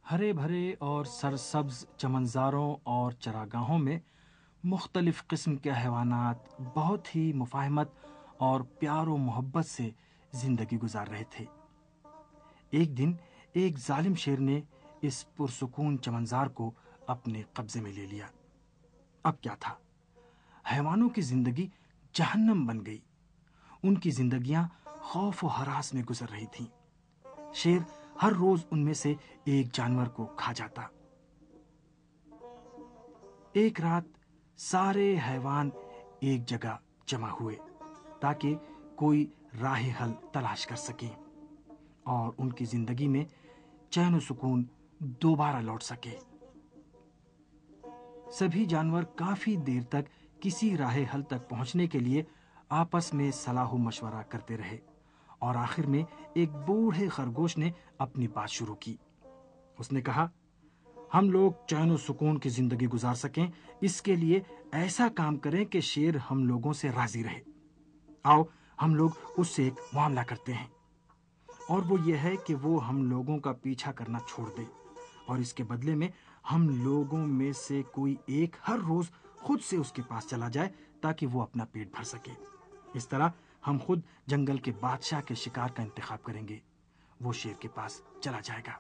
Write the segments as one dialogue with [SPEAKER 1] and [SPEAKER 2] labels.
[SPEAKER 1] ہرے بھرے اور سرسبز چمنزاروں اور چراگاہوں میں مختلف قسم کے حیوانات بہت ہی مفاہمت اور پیار و محبت سے زندگی گزار رہے تھے۔ ایک دن ایک ظالم شیر نے اس پرسکون چمنزار کو اپنے قبضے میں لے لیا۔ اب کیا تھا؟ حیوانوں کی زندگی جہنم بن گئی۔ ان کی زندگیاں خوف و ہراس میں گزر رہی تھیں۔ شیر ہر روز ان میں سے ایک جانور کو کھا جاتا۔ ایک رات سارے حیوان ایک جگہ جمع ہوئے تاکہ کوئی راہ حل تلاش کر سکیں اور ان کی زندگی میں چین و سکون دوبارہ لوٹ سکے۔ سبھی جانور کافی دیر تک کسی راہ حل تک پہنچنے کے لیے آپس میں صلاح و مشورہ کرتے رہے اور آخر میں ایک بوڑھے خرگوش نے اپنی بات شروع کی۔ اس نے کہا، ہم لوگ چین و سکون کی زندگی گزار سکیں، اس کے لیے ایسا کام کریں کہ شیر ہم لوگوں سے راضی رہے۔ آؤ ہم لوگ اس سے ایک معاملہ کرتے ہیں، اور وہ یہ ہے کہ وہ ہم لوگوں کا پیچھا کرنا چھوڑ دے، اور اس کے بدلے میں ہم لوگوں میں سے کوئی ایک ہر روز خود سے اس کے پاس چلا جائے تاکہ وہ اپنا پیٹ بھر سکے۔ اس طرح ہم خود جنگل کے بادشاہ کے شکار کا انتخاب کریں گے۔ وہ شیر کے پاس چلا جائے گا۔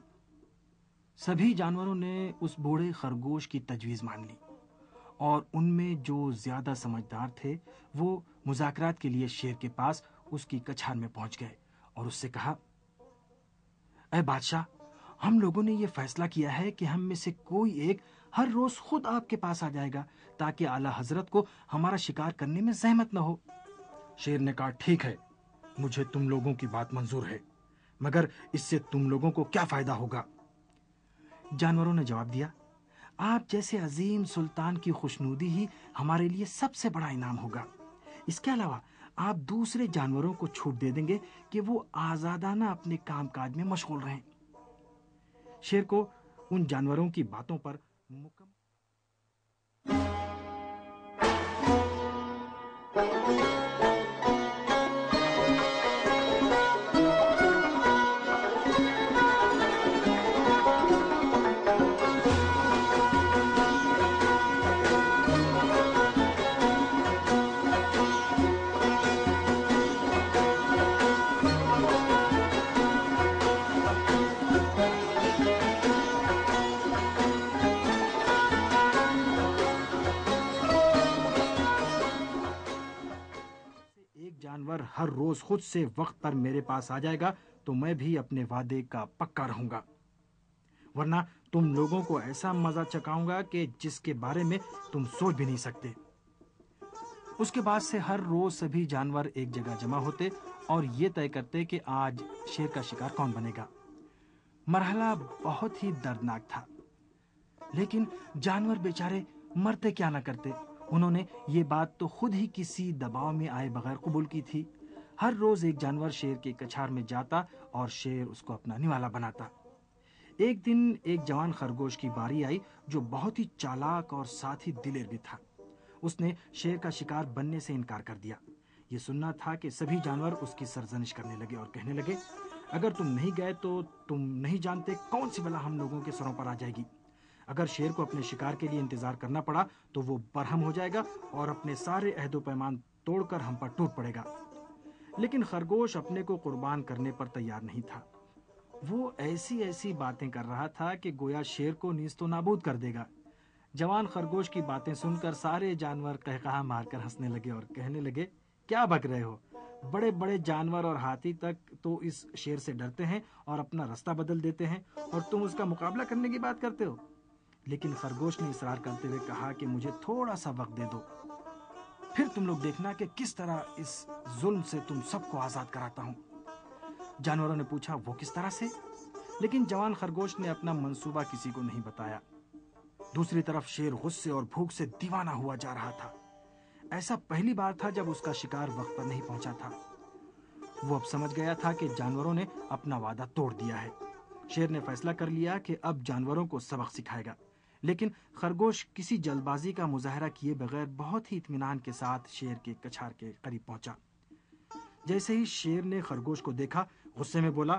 [SPEAKER 1] سبھی جانوروں نے اس بوڑھے خرگوش کی تجویز مان لی، اور ان میں جو زیادہ سمجھدار تھے وہ مذاکرات کے لیے شیر کے پاس اس کی کچھار میں پہنچ گئے اور اس سے کہا، اے بادشاہ، ہم لوگوں نے یہ فیصلہ کیا ہے کہ ہم میں سے کوئی ایک ہر روز خود آپ کے پاس آ جائے گا تاکہ اعلیٰ حضرت کو ہمارا شکار کرنے میں زحمت نہ ہو۔ شیر نے کہا، ٹھیک ہے، مجھے تم لوگوں کی بات منظور ہے، مگر اس سے تم لوگوں کو کیا فائدہ ہوگا؟ جانوروں نے جواب دیا، آپ جیسے عظیم سلطان کی خوشنودی ہی ہمارے لیے سب سے بڑا انعام ہوگا۔ اس کے علاوہ آپ دوسرے جانوروں کو چھوٹ دے دیں گے کہ وہ آزادانہ اپنے کام کاج میں مشغول رہیں۔ شیر کو ان جانوروں کی باتوں پر مکمل ایک جانور ہر روز خود سے وقت پر میرے پاس آ جائے گا تو میں بھی اپنے وعدے کا پکا رہوں گا، ورنہ تم لوگوں کو ایسا مزہ چکاؤں گا کہ جس کے بارے میں تم سوچ بھی نہیں سکتے۔ اس کے بعد سے ہر روز سبھی جانور ایک جگہ جمع ہوتے اور یہ طے کرتے کہ آج شیر کا شکار کون بنے گا۔ مرحلہ بہت ہی دردناک تھا، لیکن جانور بیچارے مرتے کیا نہ کرتے۔ انہوں نے یہ بات تو خود ہی کسی دباؤ میں آئے بغیر قبول کی تھی۔ ہر روز ایک جانور شیر کے کچھار میں جاتا اور شیر اس کو اپنا نوالا بناتا۔ ایک دن ایک جوان خرگوش کی باری آئی جو بہت ہی چالاک اور ساتھ ہی دلیر بھی تھا۔ اس نے شیر کا شکار بننے سے انکار کر دیا۔ یہ سننا تھا کہ سبھی جانور اس کی سرزنش کرنے لگے اور کہنے لگے، اگر تم نہیں گئے تو تم نہیں جانتے کون سی بلا ہم لوگوں کے سروں پر آ جائے گی۔ اگر شیر کو اپنے شکار کے لیے انتظار کرنا پڑا تو وہ برہم ہو جائے گا اور اپنے سارے عہد و پیمان توڑ کر ہم پر ٹوٹ پڑے گا۔ لیکن خرگوش اپنے کو قربان کرنے پر تیار نہیں تھا۔ وہ ایسی باتیں کر رہا تھا کہ گویا شیر کو نیست و نابود کر دے گا۔ جوان خرگوش کی باتیں سن کر سارے جانور قہقہا مار کر ہنسنے لگے اور کہنے لگے، کیا بک رہے ہو؟ بڑے بڑے جانور اور ہاتھی تک تو اس شیر سے ڈرتے ہیں اور اپنا رستہ بدل دیتے ہیں، اور تم اس کا مقابلہ کرنے کی بات کرتے ہو؟ لیکن خرگوش نے اصرار کرتے ہوئے کہا کہ مجھے تھوڑا سا وقت دے دو، پھر تم لوگ دیکھنا کہ کس طرح اس ظلم سے تم سب کو آزاد کراتا ہوں۔ جانوروں نے پوچھا، وہ کس طرح سے؟ لیکن جوان خرگوش نے اپنا منصوبہ کسی کو نہیں بتایا۔ دوسری طرف شیر غصے اور بھوک سے دیوانہ ہوا جا رہا تھا۔ ایسا پہلی بار تھا جب اس کا شکار وقت پر نہیں پہنچا تھا۔ وہ اب سمجھ گیا تھا کہ جانوروں نے اپنا وعدہ توڑ دیا ہے۔ شیر نے فیصلہ کر لیا کہ اب جانوروں کو سبق سکھائے گا، لیکن خرگوش کسی جلد بازی کا مظاہرہ کیے بغیر بہت ہی اطمینان کے ساتھ شیر کے کچھار کے قریب پہنچا۔ جیسے ہی شیر نے خرگوش کو دیکھا، غصے میں بولا،